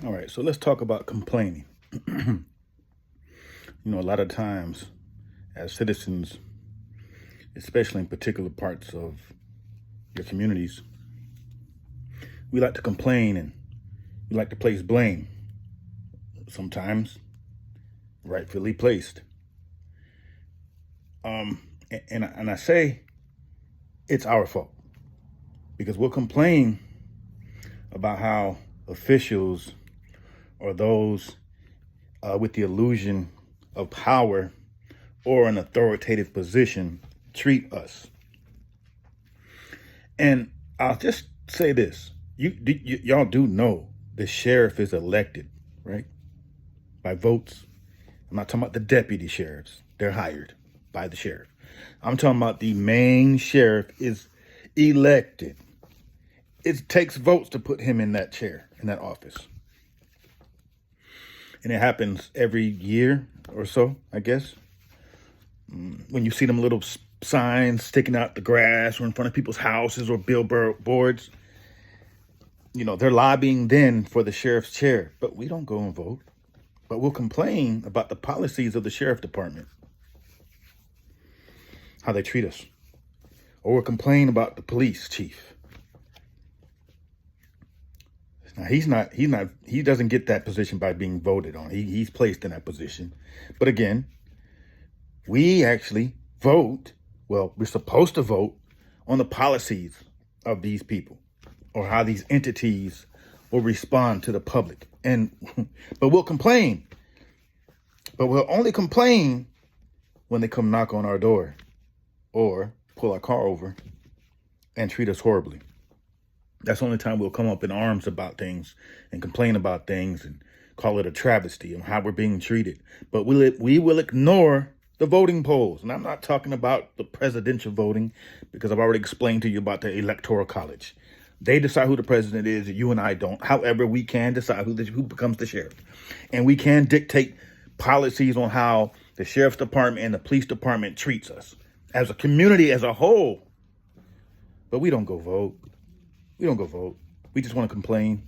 All right, so let's talk about complaining. A lot of times as citizens, especially in particular parts of your communities, we like to complain and we like to place blame, sometimes rightfully placed. And I say it's our fault because we'll complain about how officials or those with the illusion of power or an authoritative position treat us. And I'll just say this. Y'all do know the sheriff is elected, right? By votes. I'm not talking about the deputy sheriffs. They're hired by the sheriff. I'm talking about the main sheriff is elected. It takes votes to put him in that chair, in that office. And it happens every year or so, I guess. When you see them little signs sticking out the grass or in front of people's houses or billboards, they're lobbying then for the sheriff's chair. But we don't go and vote. But we'll complain about the policies of the sheriff department, how they treat us. Or we'll complain about the police chief. Now, he doesn't get that position by being voted on. He's placed in that position. But again, we actually vote. Well, we're supposed to vote on the policies of these people or how these entities will respond to the public. But we'll complain. But we'll only complain when they come knock on our door or pull our car over and treat us horribly. That's the only time we'll come up in arms about things and complain about things and call it a travesty and how we're being treated. But we will ignore the voting polls. And I'm not talking about the presidential voting because I've already explained to you about the electoral college. They decide who the president is. You and I don't. However, we can decide who becomes the sheriff. And we can dictate policies on how the sheriff's department and the police department treats us as a community as a whole. But we don't go vote. We don't go vote. We just want to complain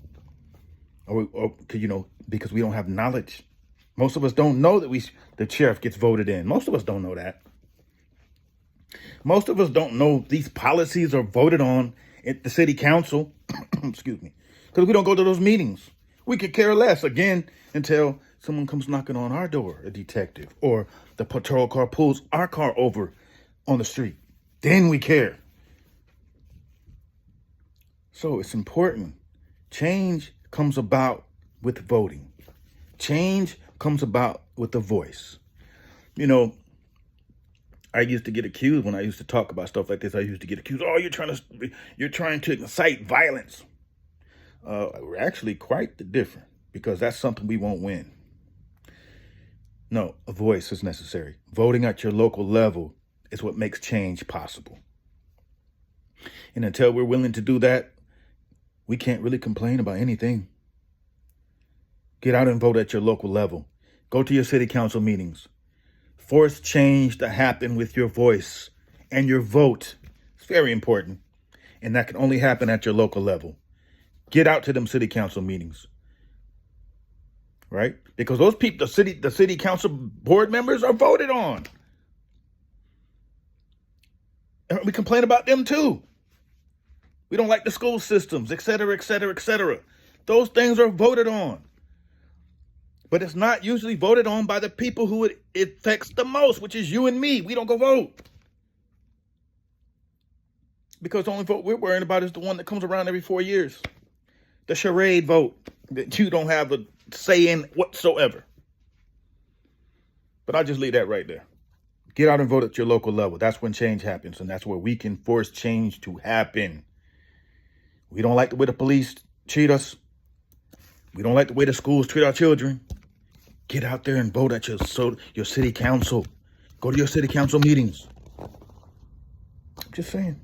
because we don't have knowledge. Most of us don't know that the sheriff gets voted in. Most of us don't know that. Most of us don't know these policies are voted on at the city council, excuse me, because we don't go to those meetings. We could care less, again, until someone comes knocking on our door, a detective, or the patrol car pulls our car over on the street. Then we care. So it's important. Change comes about with voting. Change comes about with the voice. I used to get accused when I used to talk about stuff like this. I used to get accused, oh, you're trying to incite violence. We're actually quite different because that's something we won't win. No, a voice is necessary. Voting at your local level is what makes change possible. And until we're willing to do that, we can't really complain about anything. Get out and vote at your local level. Go to your city council meetings. Force change to happen with your voice and your vote. It's very important. And that can only happen at your local level. Get out to them city council meetings. Right? Because those people, the city council board members are voted on. And we complain about them too. We don't like the school systems, et cetera, et cetera, et cetera. Those things are voted on. But it's not usually voted on by the people who it affects the most, which is you and me. We don't go vote. Because the only vote we're worrying about is the one that comes around every 4 years. The charade vote that you don't have a say in whatsoever. But I'll just leave that right there. Get out and vote at your local level. That's when change happens. And that's where we can force change to happen. We don't like the way the police treat us. We don't like the way the schools treat our children. Get out there and vote at your city council. Go to your city council meetings. I'm just saying.